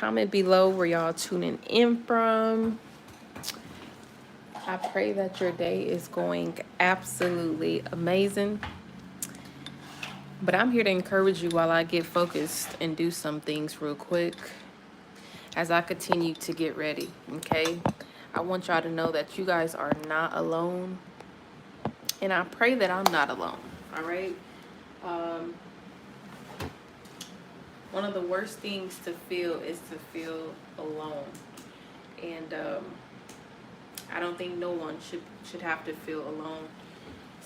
comment below where y'all tuning in from. I pray that your day is going absolutely amazing. But I'm here to encourage you while I get focused and do some things real quick as I continue to get ready, okay? I want y'all to know that you guys are not alone. And I pray that I'm not alone, all right? One of the worst things to feel is to feel alone. And I don't think no one should have to feel alone.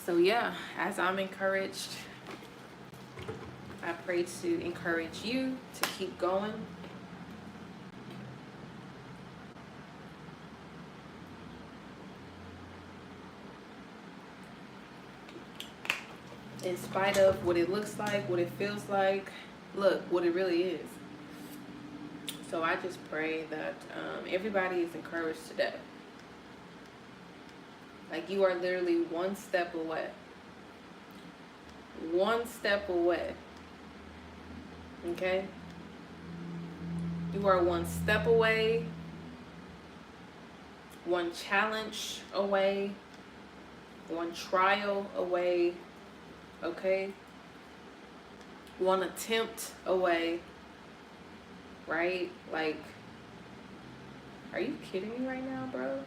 So yeah, as I'm encouraged, I pray to encourage you to keep going. In spite of what it looks like, what it feels like, look, what it really is. So I just pray that everybody is encouraged today. Like you are literally one step away. One step away. Okay? You are one step away. One challenge away. One trial away. Okay? One attempt away. Right? Like, are you kidding me right now, bro?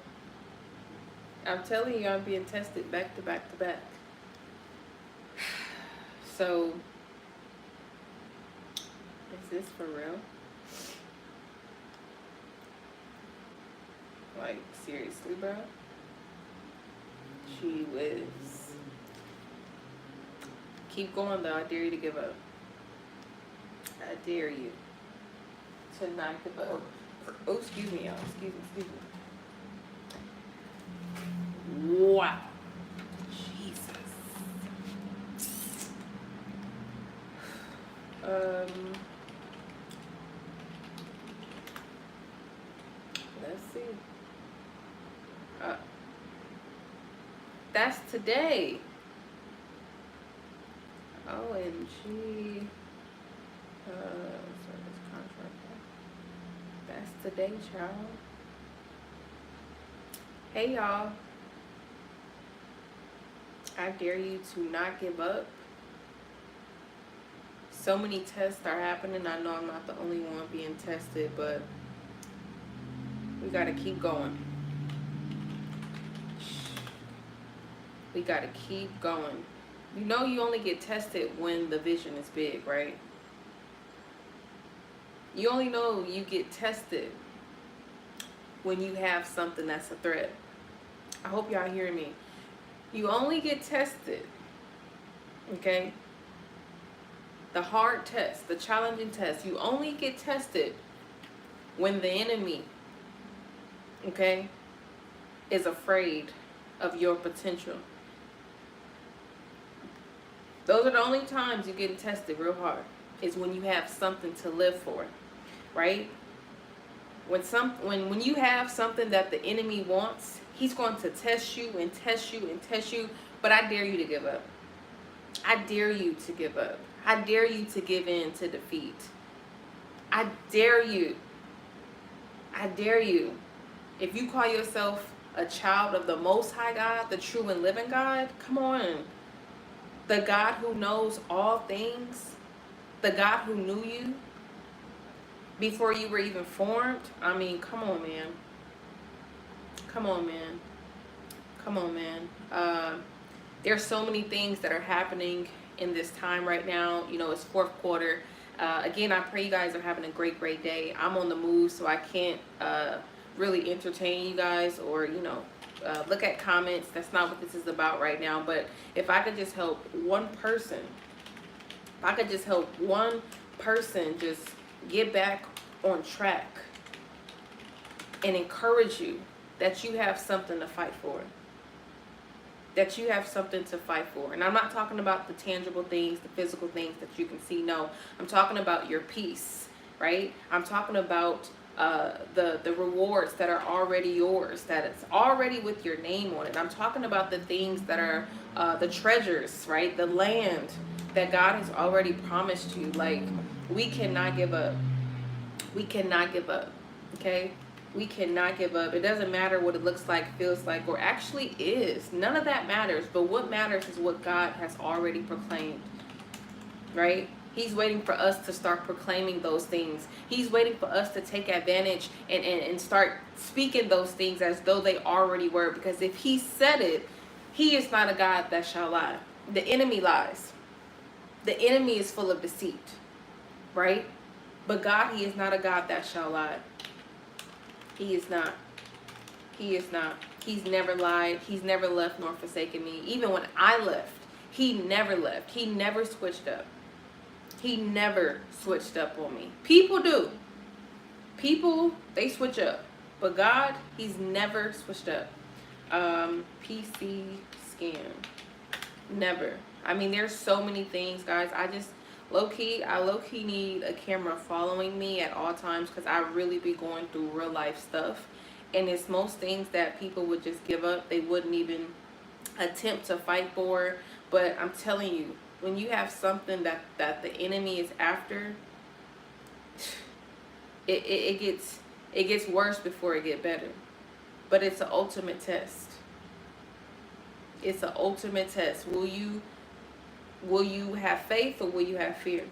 I'm telling you, I'm being tested back to back to back. So, is this for real? Like, seriously, bro? Gee whiz. Keep going, though. I dare you to give up. I dare you to not give up. Oh, excuse me, y'all. Excuse me. Wow. Jesus. Let's see. That's today. OMG. Service contract. That's today, child. Hey, y'all. I dare you to not give up. So many tests are happening. I know I'm not the only one being tested, but we got to keep going. We got to keep going. You know you only get tested when the vision is big, right? You only know you get tested when you have something that's a threat. I hope y'all hear me. You only get tested, okay? The hard test, the challenging test, you only get tested when the enemy, okay, is afraid of your potential. Those are the only times you're getting tested real hard, is when you have something to live for, right? When you have something that the enemy wants, he's going to test you and test you and test you. But I dare you to give up. I dare you to give up. I dare you to give in to defeat. I dare you. I dare you. If you call yourself a child of the Most High God, the true and living God, come on. The God who knows all things, the God who knew you before you were even formed. I mean, come on, man. Come on, man. Come on, man. There's so many things that are happening in this time right now. You know, it's fourth quarter. Again, I pray you guys are having a great day. I'm on the move, so I can't really entertain you guys or, you know, look at comments. That's not what this is about right now. But if I could just help one person, just get back on track and encourage you that you have something to fight for. That you have something to fight for. And I'm not talking about the tangible things, the physical things that you can see. No, I'm talking about your peace, right? I'm talking about the rewards that are already yours, that it's already with your name on it. I'm talking about the things that are the treasures, right? The land that God has already promised you. Like, we cannot give up. We cannot give up, okay? We cannot give up. It doesn't matter what it looks like, feels like, or actually is. None of that matters. But what matters is what God has already proclaimed, right? He's waiting for us to start proclaiming those things. He's waiting for us to take advantage and start speaking those things as though they already were. Because if he said it, he is not a God that shall lie. The enemy lies. The enemy is full of deceit, right? But God, he is not a God that shall lie. He is not. He is not. He's never lied. He's never left nor forsaken me. Even when I left, he never left. He never switched up. He never switched up on me. People do. People, they switch up. But God, he's never switched up. PC scan. Never. I mean, there's so many things, guys. I low-key need a camera following me at all times because I really be going through real life stuff. And it's most things that people would just give up. They wouldn't even attempt to fight for. But I'm telling you, when you have something that the enemy is after, it gets worse before it get better. But it's an ultimate test. It's an ultimate test. Will you have faith or will you have fear?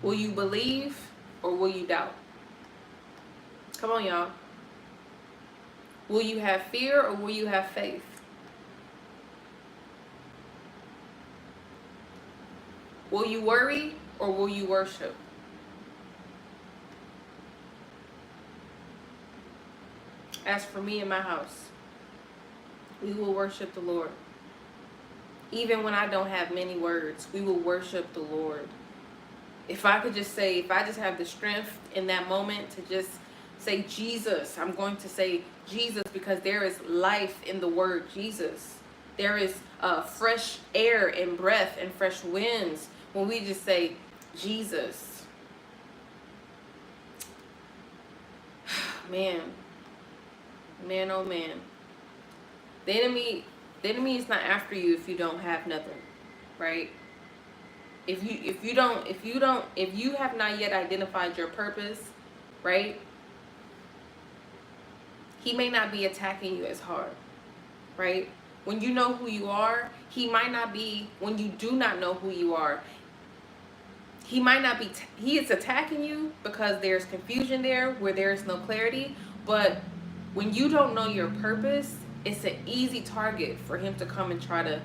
Will you believe or will you doubt? Come on, y'all. Will you have fear or will you have faith? Will you worry or will you worship? As for me and my house, we will worship the Lord. Even when I don't have many words, we will worship the Lord. If I just have the strength in that moment to just say Jesus, I'm going to say Jesus because there is life in the word Jesus. There is fresh air and breath and fresh winds when we just say Jesus. Man, oh man. The enemy is not after you if you don't have nothing, right? If you have not yet identified your purpose, right? He may not be attacking you as hard, right? When you know who you are, he might not be, when you do not know who you are, he might not be, he is attacking you because there's confusion there where there is no clarity. But when you don't know your purpose, it's an easy target for him to come and try to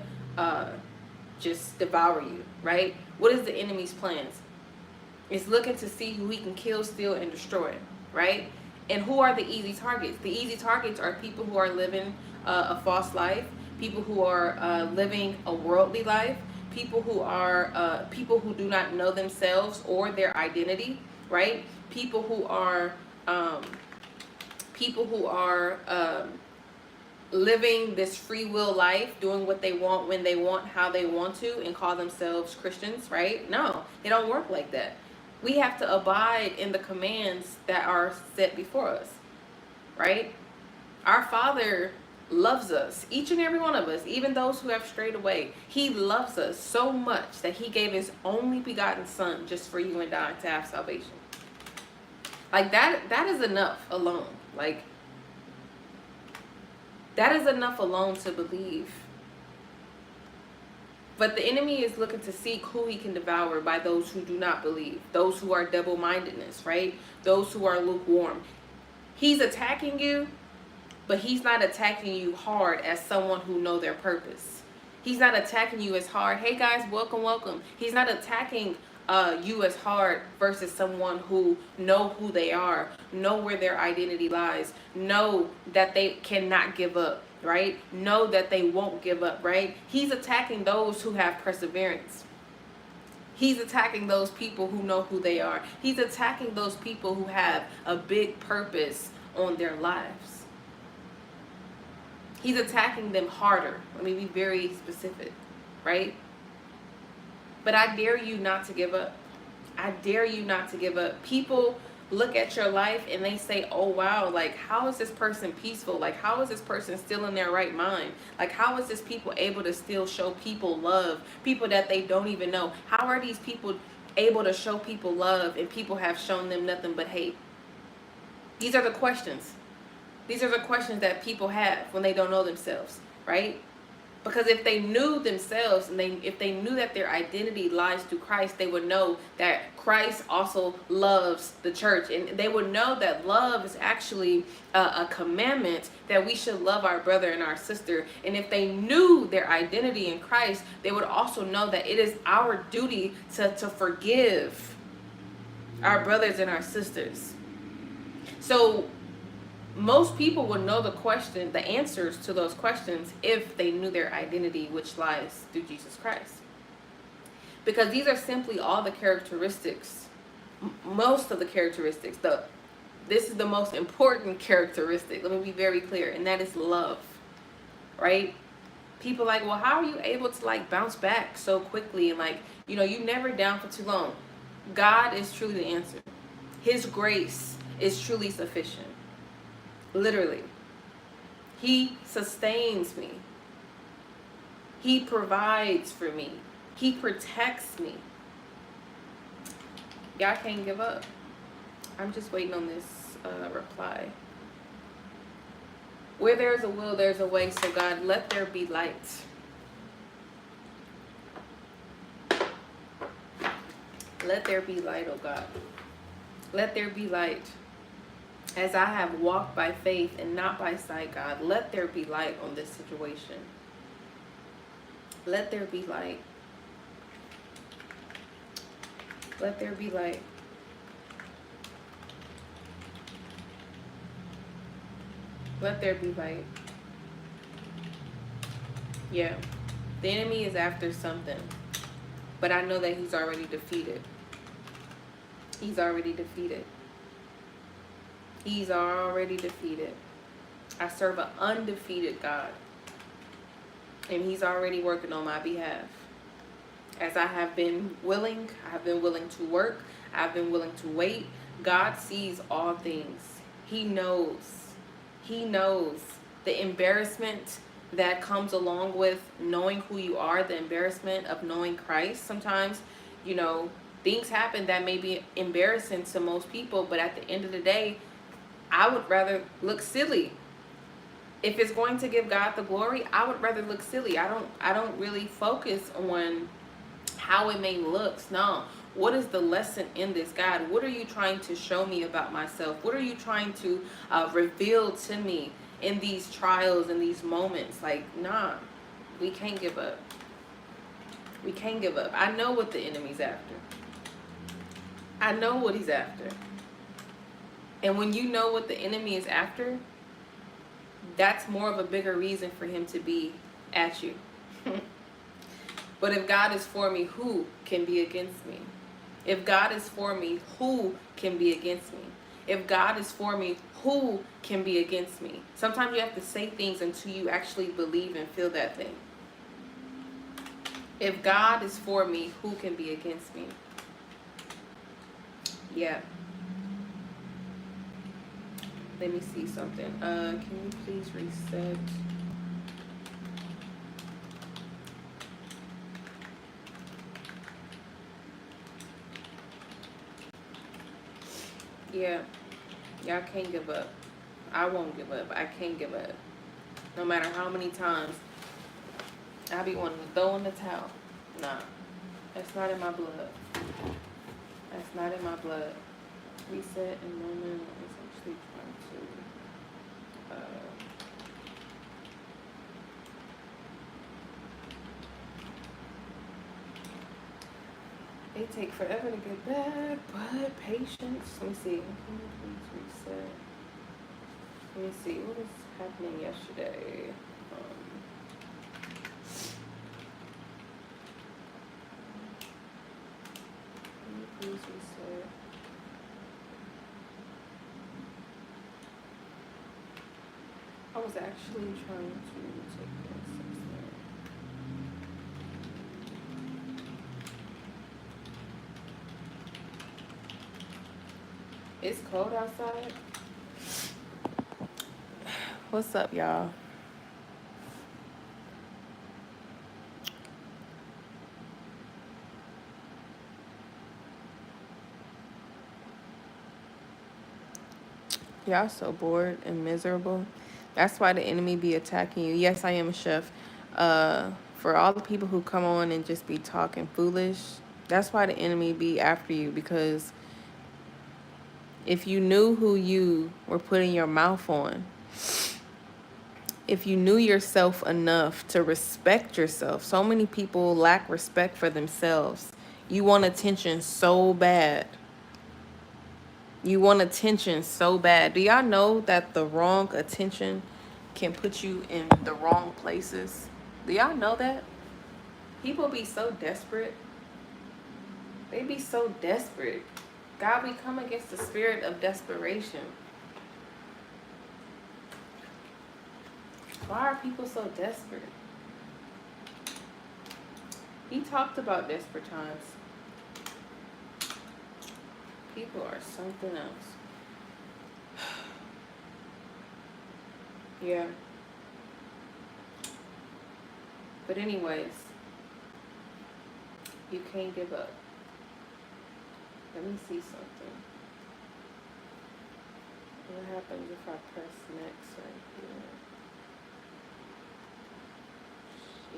just devour you, right? What is the enemy's plans? It's looking to see who he can kill, steal, and destroy, right? And who are the easy targets? The easy targets are people who are living a false life, people who are living a worldly life, people who do not know themselves or their identity, right? People who are living this free will life, doing what they want, when they want, how they want to, and call themselves Christians, right? No, it don't work like that. We have to abide in the commands that are set before us, right? Our Father loves us, each and every one of us, even those who have strayed away. He loves us so much that he gave his only begotten son just for you and I to have salvation. Like that is enough alone. Like, that is enough alone to believe. But the enemy is looking to seek who he can devour by those who do not believe, those who are double-mindedness, right? Those who are lukewarm. He's attacking you, but he's not attacking you hard as someone who know their purpose. He's not attacking you as hard. Hey guys, welcome. He's not attacking you as hard versus someone who know who they are, know where their identity lies, know that they cannot give up, right? Know that they won't give up, right? He's attacking those who have perseverance. He's attacking those people who know who they are. He's attacking those people who have a big purpose on their lives. He's attacking them harder. Let me be very specific, right? But I dare you not to give up. I dare you not to give up. People look at your life and they say, oh wow, like how is this person peaceful? Like how is this person still in their right mind? Like how is this people able to still show people love, people that they don't even know? How are these people able to show people love and people have shown them nothing but hate? These are the questions. These are the questions that people have when they don't know themselves, right? Because if they knew themselves and if they knew that their identity lies through Christ, they would know that Christ also loves the church. And they would know that love is actually a commandment, that we should love our brother and our sister. And if they knew their identity in Christ, they would also know that it is our duty to forgive our brothers and our sisters. So most people would know the answers to those questions if they knew their identity, which lies through Jesus Christ. Because these are simply all the characteristics, most of the characteristics. This is the most important characteristic. Let me be very clear, and that is love, right? People like, well, how are you able to like bounce back so quickly? And like, you never down for too long. God is truly the answer. His grace is truly sufficient. Literally. He sustains me. He provides for me. He protects me. Y'all can't give up. I'm just waiting on this reply. Where there's a will, there's a way. So God, let there be light. Let there be light, oh God. Let there be light. As I have walked by faith and not by sight, God, let there be light on this situation. Let there be light. Let there be light. Let there be light. Yeah. The enemy is after something. But I know that he's already defeated. He's already defeated. He's already defeated. I serve an undefeated God. And he's already working on my behalf. As I have been willing to work. I've been willing to wait. God sees all things. He knows. He knows the embarrassment that comes along with knowing who you are, the embarrassment of knowing Christ. Sometimes, things happen that may be embarrassing to most people, but at the end of the day, I would rather look silly. If it's going to give God the glory, I would rather look silly. I don't really focus on how it may look. No. What is the lesson in this, God? What are you trying to show me about myself? What are you trying to reveal to me in these trials and these moments? Like, nah, we can't give up. We can't give up. I know what the enemy's after. I know what he's after. And when you know what the enemy is after, that's more of a bigger reason for him to be at you. But if God is for me, who can be against me? If God is for me, who can be against me? If God is for me, who can be against me? Sometimes you have to say things until you actually believe and feel that thing. If God is for me, who can be against me? Yeah. Let me see something. Can you please reset? Yeah. Y'all can't give up. I won't give up. I can't give up. No matter how many times I be wanting to throw in the towel. Nah. That's not in my blood. That's not in my blood. Reset and moment is actually trying to they take forever to get back, but patience. Let me see. Can you please reset? Let me see. What was happening yesterday? Can you please reset? I was actually trying to take this. It's cold outside. What's up, y'all? Y'all so bored and miserable. That's why the enemy be attacking you. Yes, I am a chef. For all the people who come on and just be talking foolish, that's why the enemy be after you. Because if you knew who you were putting your mouth on, if you knew yourself enough to respect yourself, so many people lack respect for themselves. You want attention so bad. You want attention so bad. Do y'all know that the wrong attention can put you in the wrong places? Do y'all know that? People be so desperate. They be so desperate. God, we come against the spirit of desperation. Why are people so desperate? He talked about desperate times. People are something else. Yeah. But anyways, you can't give up. Let me see something. What happens if I press next right here?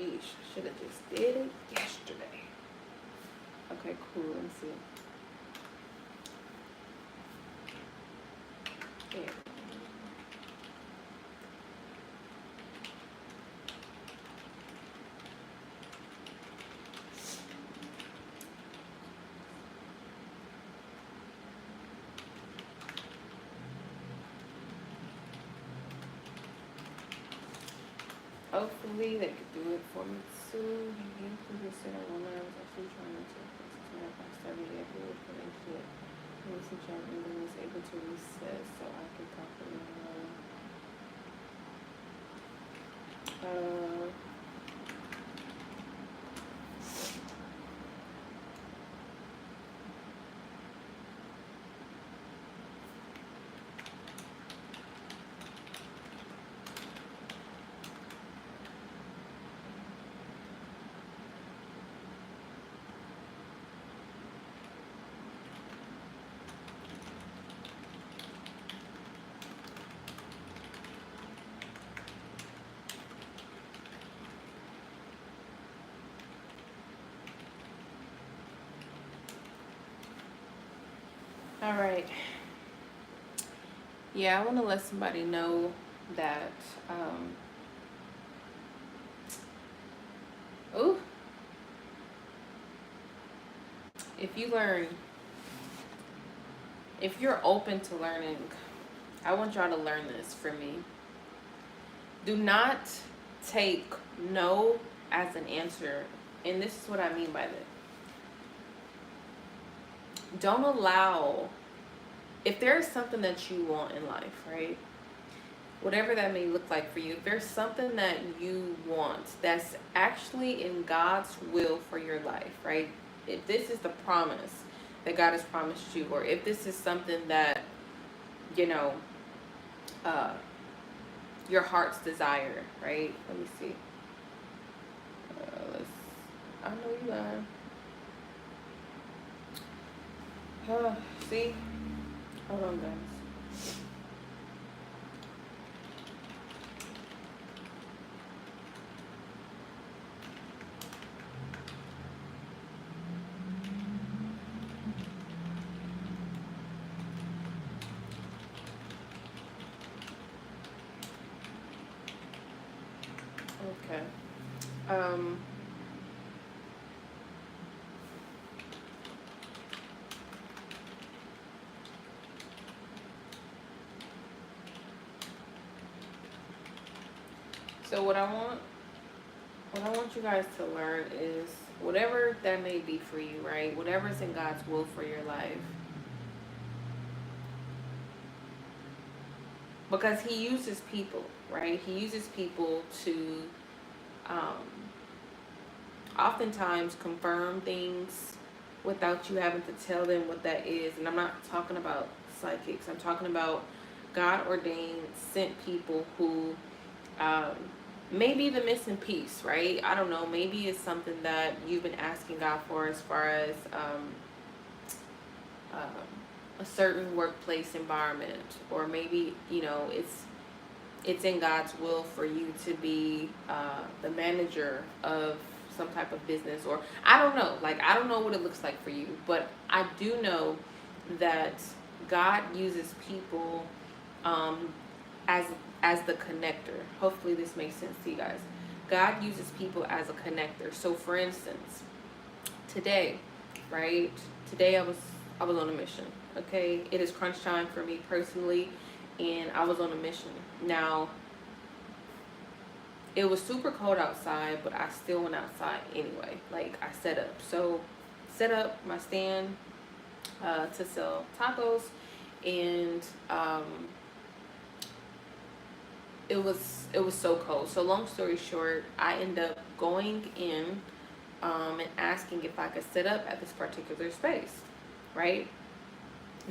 Sheesh, I should have just did it yesterday. Okay, cool. Let me see. Yeah. Hopefully they could do it for me soon. You can just sit on I was actually trying to past every day for it. Let me see if I was able to reset so I can properly All right. Yeah, I want to let somebody know that, oh, if you learn, if you're open to learning, I want y'all to learn this from me. Do not take no as an answer. And this is what I mean by that. Don't allow, if there's something that you want in life, right? Whatever that may look like for you, if there's something that you want that's actually in God's will for your life, right? If this is the promise that God has promised you, or if this is something that, you know, your heart's desire, right? Let me see. I know you lying. See? Hold on, guys. Okay. So what I want you guys to learn is whatever that may be for you, right? Whatever's in God's will for your life. Because he uses people, right? He uses people to oftentimes confirm things without you having to tell them what that is. And I'm not talking about psychics. I'm talking about God ordained, sent people who um, maybe the missing piece, right? I don't know. Maybe it's something that you've been asking God for, as far as a certain workplace environment, or maybe it's in God's will for you to be the manager of some type of business, or I don't know. Like, I don't know what it looks like for you, but I do know that God uses people um, as as the connector. Hopefully, this makes sense to you guys. God uses people as a connector. So, for instance, today, right? Today I was on a mission. Okay, it is crunch time for me personally, and I was on a mission. Now, it was super cold outside, but I still went outside anyway. Like, I set up my stand to sell tacos, and it was so cold. So long story short, I ended up going in and asking if I could sit up at this particular space, right?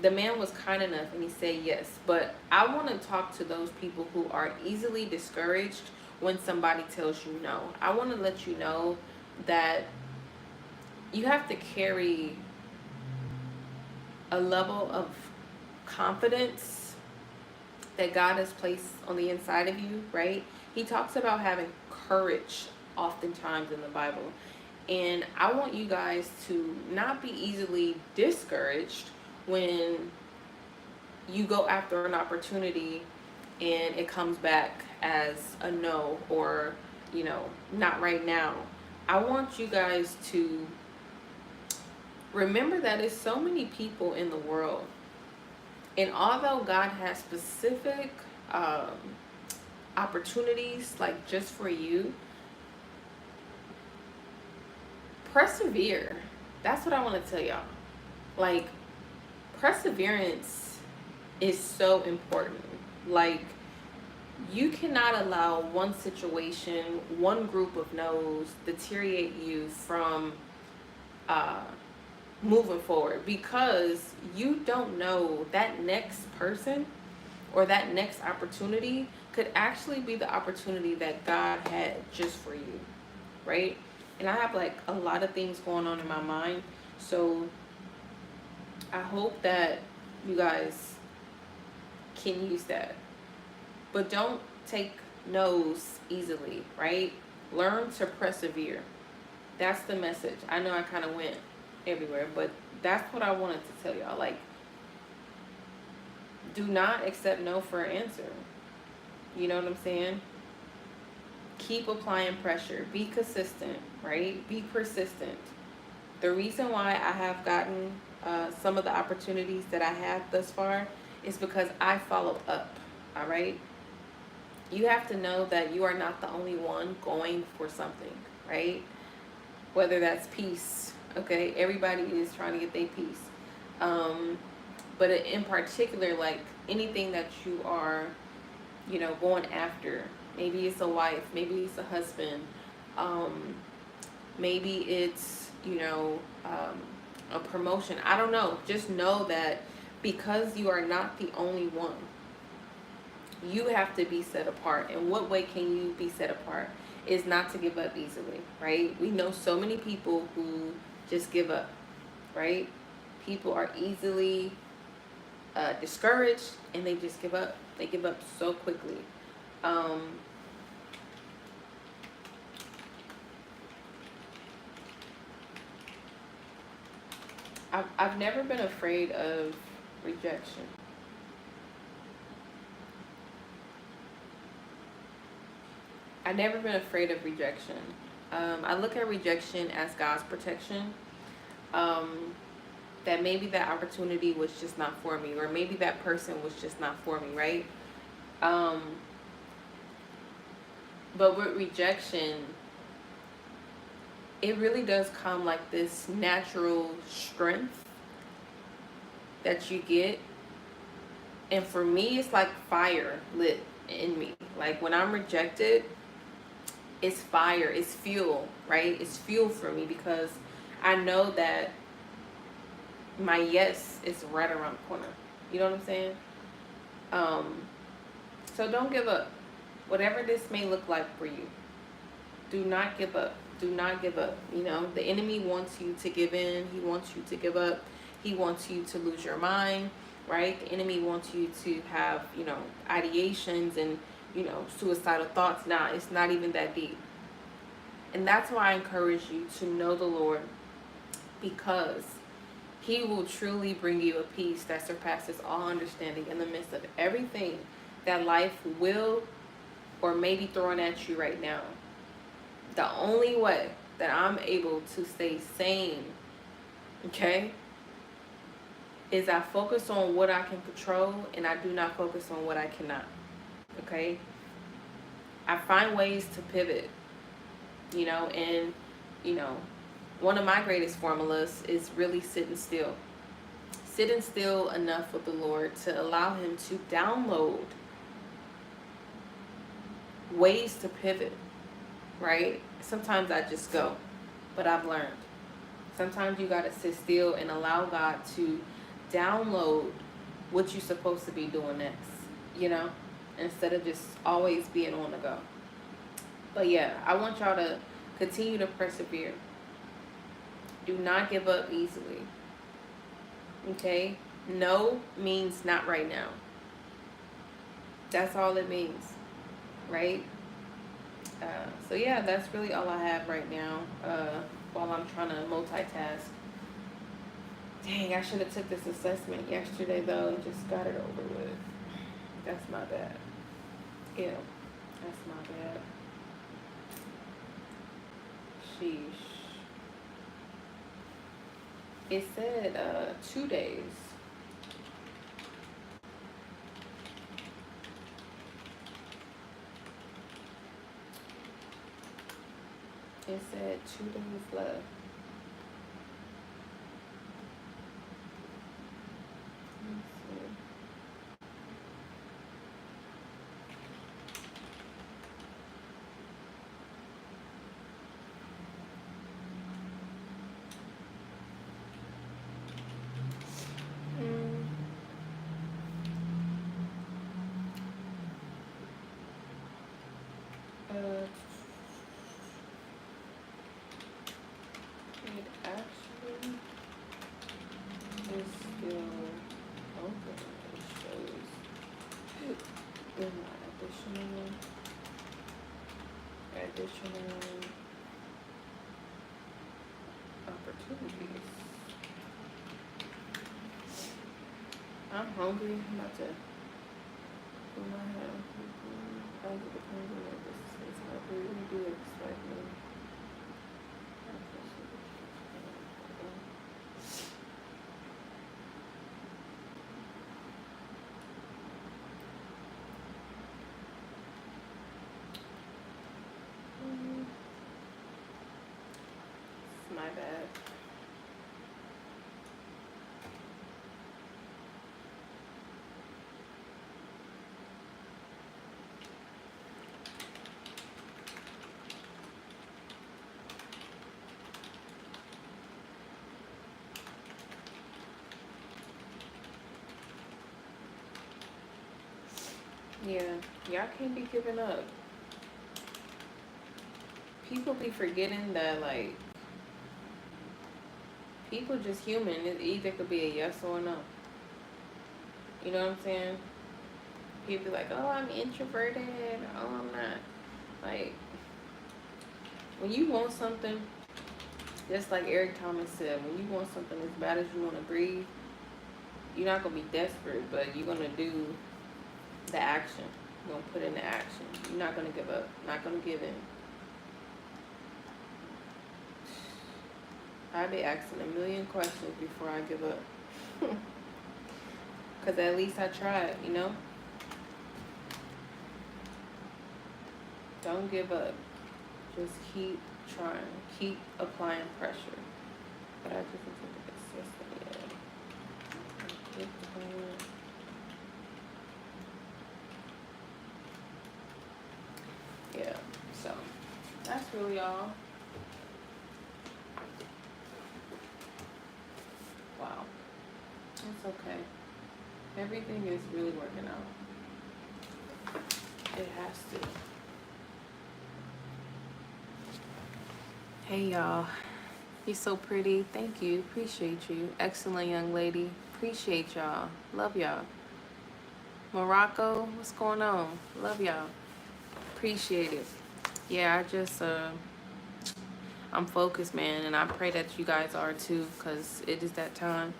The man was kind enough and he said yes. But I want to talk to those people who are easily discouraged when somebody tells you no. I want to let you know that you have to carry a level of confidence that God has placed on the inside of you, right? He talks about having courage oftentimes in the Bible. And I want you guys to not be easily discouraged when you go after an opportunity and it comes back as a no, or not right now. I want you guys to remember that there's so many people in the world, and although God has specific opportunities like just for you, persevere. That's what I want to tell y'all. Like, perseverance is so important. Like, you cannot allow one situation, one group of no's deteriorate you from moving forward, because you don't know that next person or that next opportunity could actually be the opportunity that God had just for you, right? And I have like a lot of things going on in my mind, so I hope that you guys can use that. But don't take no's easily, right? Learn to persevere. That's the message. I know I kind of went everywhere, but that's what I wanted to tell y'all. Like, do not accept no for an answer. You know what I'm saying? Keep applying pressure. Be consistent, right? Be persistent. The reason why I have gotten some of the opportunities that I have thus far is because I followed up, all right? You have to know that you are not the only one going for something, right? Whether that's peace, okay? Everybody is trying to get their peace. But in particular, like anything that you are, going after, maybe it's a wife, maybe it's a husband, maybe it's, a promotion. I don't know. Just know that because you are not the only one, you have to be set apart. And what way can you be set apart? Is not to give up easily, right? We know so many people who just give up, right? People are easily discouraged and they just give up. They give up so quickly. I've never been afraid of rejection. I've never been afraid of rejection. I look at rejection as God's protection. That maybe that opportunity was just not for me, or maybe that person was just not for me, right? But with rejection, it really does come like this natural strength that you get. And for me, it's like fire lit in me. Like, when I'm rejected, it's fire, it's fuel, right? It's fuel for me, because I know that my yes is right around the corner. You know what I'm saying? So don't give up. Whatever this may look like for you, do not give up. Do not give up. You know, the enemy wants you to give in. He wants you to give up. He wants you to lose your mind, right? The enemy wants you to have, ideations and, suicidal thoughts. Nah, it's not even that deep. And that's why I encourage you to know the Lord, because He will truly bring you a peace that surpasses all understanding in the midst of everything that life will or may be throwing at you right now. The only way that I'm able to stay sane, okay, is I focus on what I can control and I do not focus on what I cannot, okay? I find ways to pivot, and, one of my greatest formulas is really sitting still. Sitting still enough with the Lord to allow Him to download ways to pivot, right? Sometimes I just go, but I've learned. Sometimes you got to sit still and allow God to download what you're supposed to be doing next, instead of just always being on the go. But yeah, I want y'all to continue to persevere. Do not give up easily. Okay? No means not right now. That's all it means, right? So yeah, that's really all I have right now, while I'm trying to multitask. Dang, I should have took this assessment yesterday though and just got it over with. That's my bad. Yeah, that's my bad. Sheesh. It said 2 days. It said 2 days left. It actually is still open. It shows in my additional opportunities. I'm hungry. I'm about to do my hair. I get the penguin like this. It's not really good. It's like me. My bad. Yeah, y'all can't be giving up. People be forgetting that, like, people just human. It either could be a yes or a no. You know what I'm saying? People be like, oh, I'm introverted. Oh, I'm not. Like, when you want something, just like Eric Thomas said, when you want something as bad as you want to breathe, you're not going to be desperate, but you're going to do the action. You're going to put in the action. You're not going to give up. Not going to give in. I be asking a million questions before I give up. Because at least I tried, Don't give up. Just keep trying. Keep applying pressure. But I just need to assist yeah, so that's really all. Wow. It's okay. Everything is really working out. It has to. Hey y'all. You're so pretty. Thank you. Appreciate you. Excellent young lady. Appreciate y'all. Love y'all. Morocco, what's going on? Love y'all. Appreciate it. Yeah, I'm focused, man, and I pray that you guys are too, because it is that time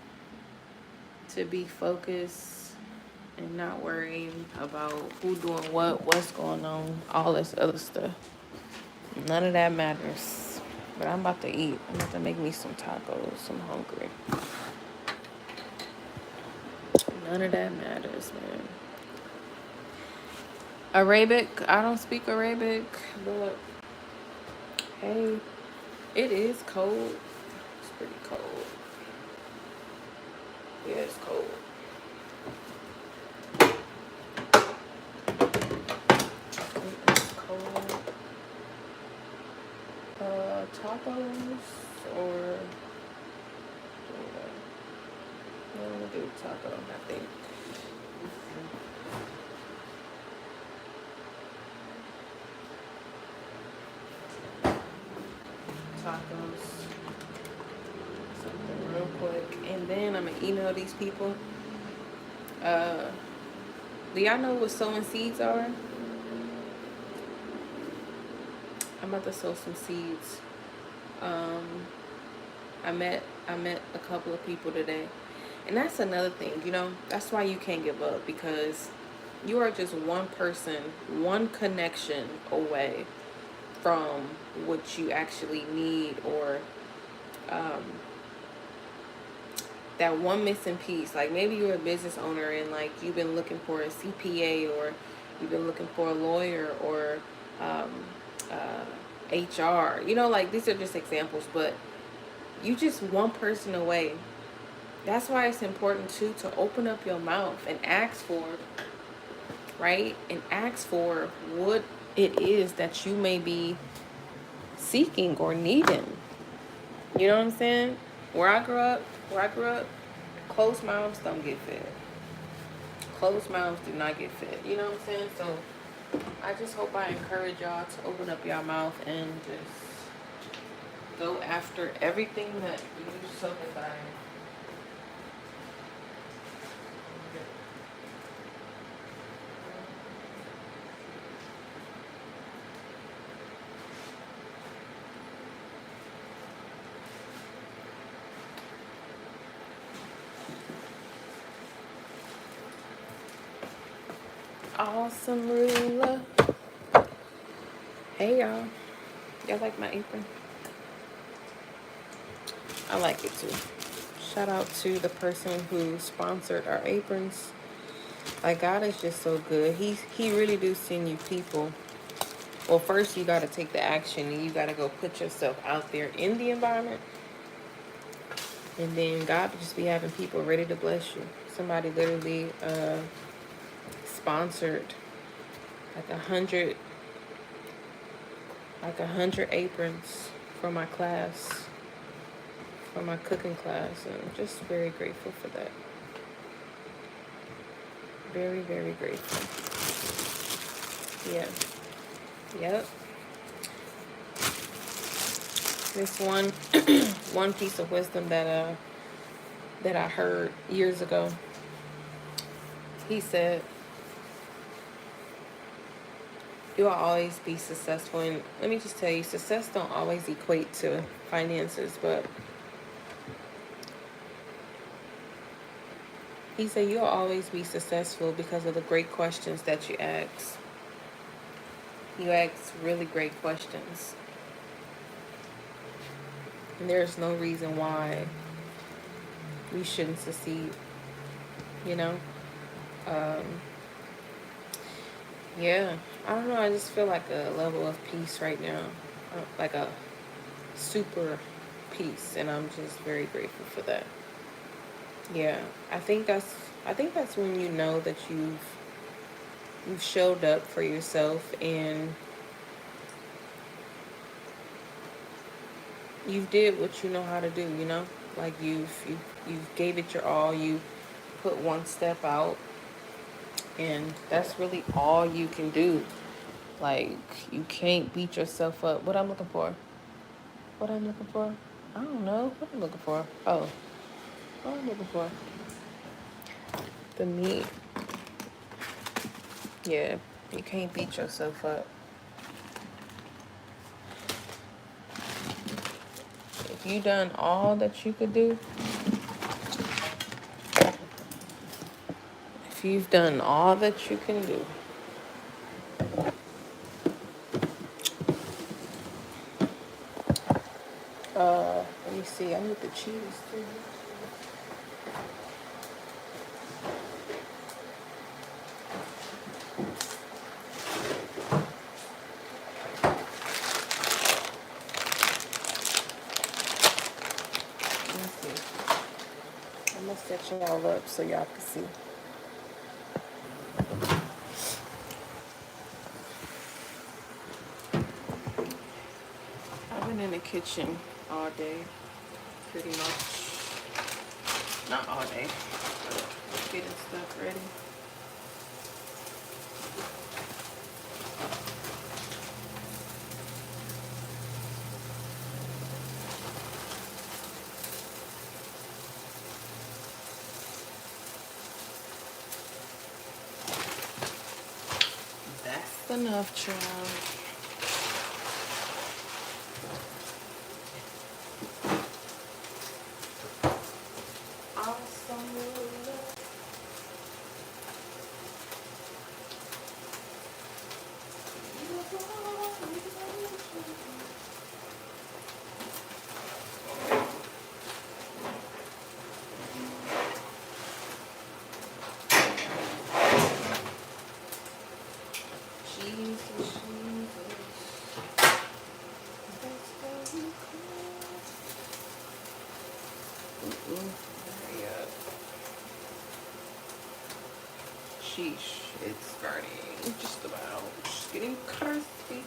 to be focused and not worrying about who doing what's going on, all this other stuff. None of that matters. But I'm about to eat. I'm about to make me some tacos. I'm hungry. None of that matters, man. Arabic, I don't speak Arabic, but hey, it is cold. It's pretty cold. Yeah, it's cold. It's cold. Tacos or I'm gonna do taco, I think. Tacos. Something real quick. And then I'm gonna email these people. Do y'all know what sowing seeds are? I'm about to sow some seeds. I met a couple of people today. And that's another thing, that's why you can't give up, because you are just one person, one connection away from what you actually need, or that one missing piece. Like maybe you're a business owner and like you've been looking for a CPA, or you've been looking for a lawyer, or HR. Like these are just examples, but you just one person away. That's why it's important too to open up your mouth and ask for, right? And ask for what it is that you may be seeking or needing. You know what I'm saying? Where I grew up, closed mouths don't get fed. Closed mouths do not get fed. You know what I'm saying? So I just hope I encourage y'all to open up your mouth and just go after everything that you so desire. Awesome ruler. Hey y'all. Y'all like my apron? I like it too. Shout out to the person who sponsored our aprons. Like God is just so good. He really do send you people. Well, first you gotta take the action and you gotta go put yourself out there in the environment. And then God will just be having people ready to bless you. Somebody literally sponsored like 100 aprons for my class, for my cooking class, and I'm just very grateful for that. Very, very grateful. Yeah. Yep. This one piece of wisdom that I heard years ago. He said, "You'll always be successful." And let me just tell you, success don't always equate to finances, but he said you'll always be successful because of the great questions that you ask. You ask really great questions. And there's no reason why you shouldn't succeed, Yeah, I don't know. I just feel like a level of peace right now, like a super peace, and I'm just very grateful for that. Yeah, I think that's when you know that you've showed up for yourself and you've did what you know how to do. Like you've gave it your all. You put one step out, and that's really all you can do. Like, you can't beat yourself up. What I'm looking for? What I'm looking for? I don't know. What I'm looking for? Oh, what I'm looking for? The meat. Yeah, you can't beat yourself up. If you done all that you could do, if you've done all that you can do, let me see. I need the cheese too. Let me see. I'm gonna set y'all up so y'all can see. I've been in the kitchen all day, pretty much. Not all day, but getting stuff ready. That's enough, child. Awesome. Jesus. Hurry up. Sheesh, it's starting just about. Just getting crispy.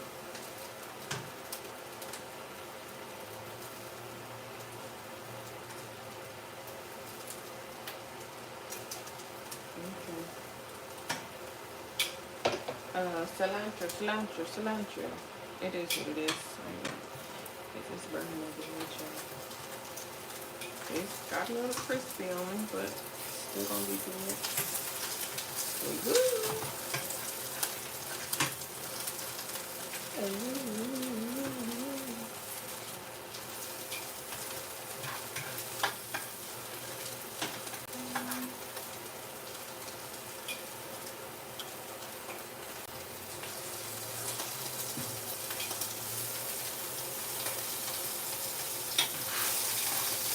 Cilantro. It is what it is. It is burning over the child. It's got a little crispy on me, but still gonna be good. Woo-hoo.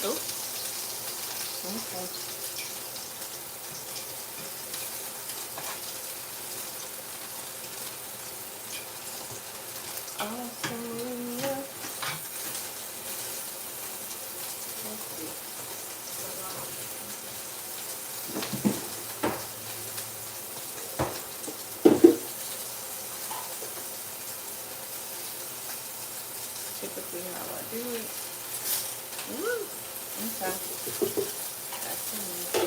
Oh, okay. Awesome. Let's see. Typically how I do it. Woo! Okay. That's enough.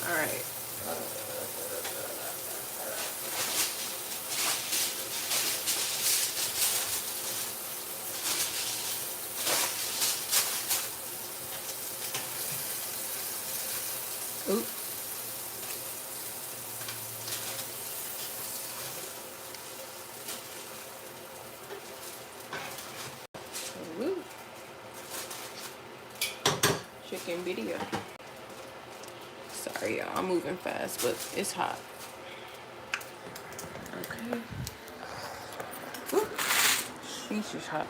All right. Oop. Woo. Chicken video. Sorry, y'all. I'm moving fast, but it's hot. Okay. Woo. Sheesh is hot.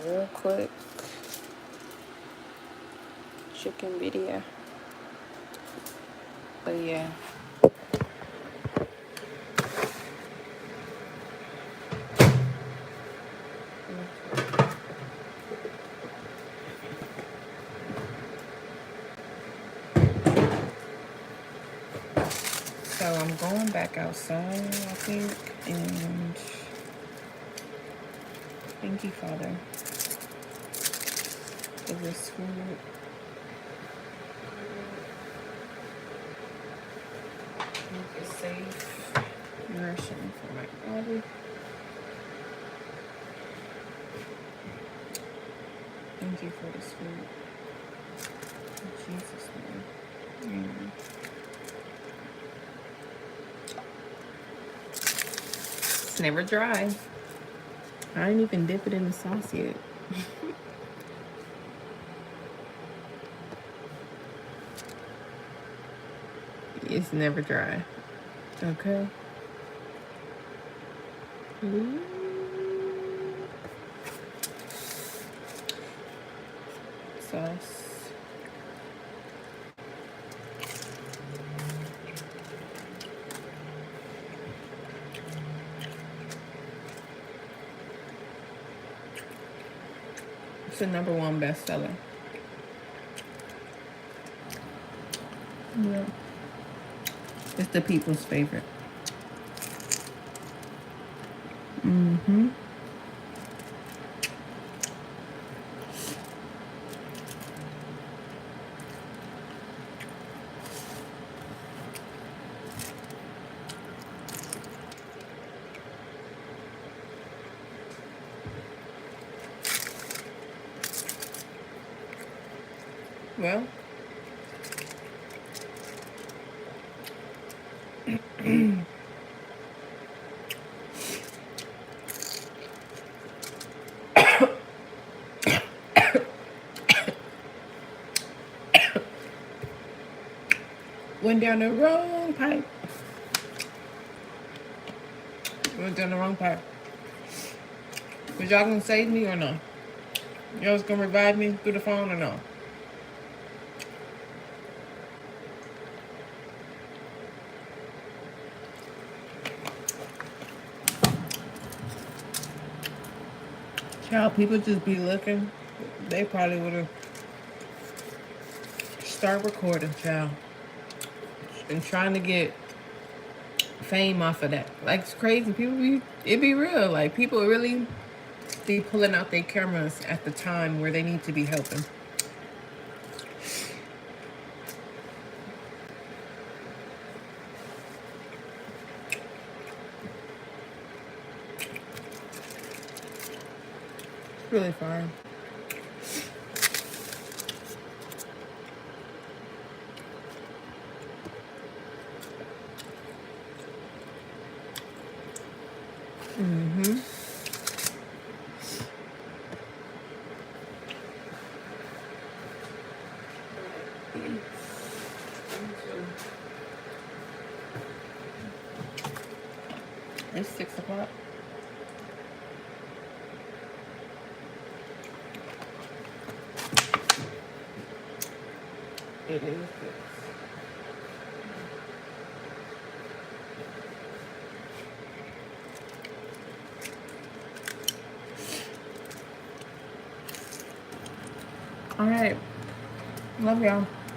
Real quick. Chicken video. But yeah. So I'm going back outside, I think, and thank you, Father. of this food. Make it safe, nourishing for my body. Thank you for this food. In Jesus' name. Amen. It's never dry. I didn't even dip it in the sauce yet. It's never dry. Okay. Ooh. Sauce. It's the #1 bestseller. Yeah. It's the people's favorite. Mm-hmm. Well, went down the wrong pipe. Went down the wrong pipe. Was y'all gonna save me or no? Y'all was gonna revive me through the phone or no? Child, people just be looking. They probably would have started recording, child. And trying to get fame off of that. Like, it's crazy. It be real. Like, people really be pulling out their cameras at the time where they need to be helping. It's really fine. Mm-hmm. It's 6 o'clock. It is 6. All right. Love y'all.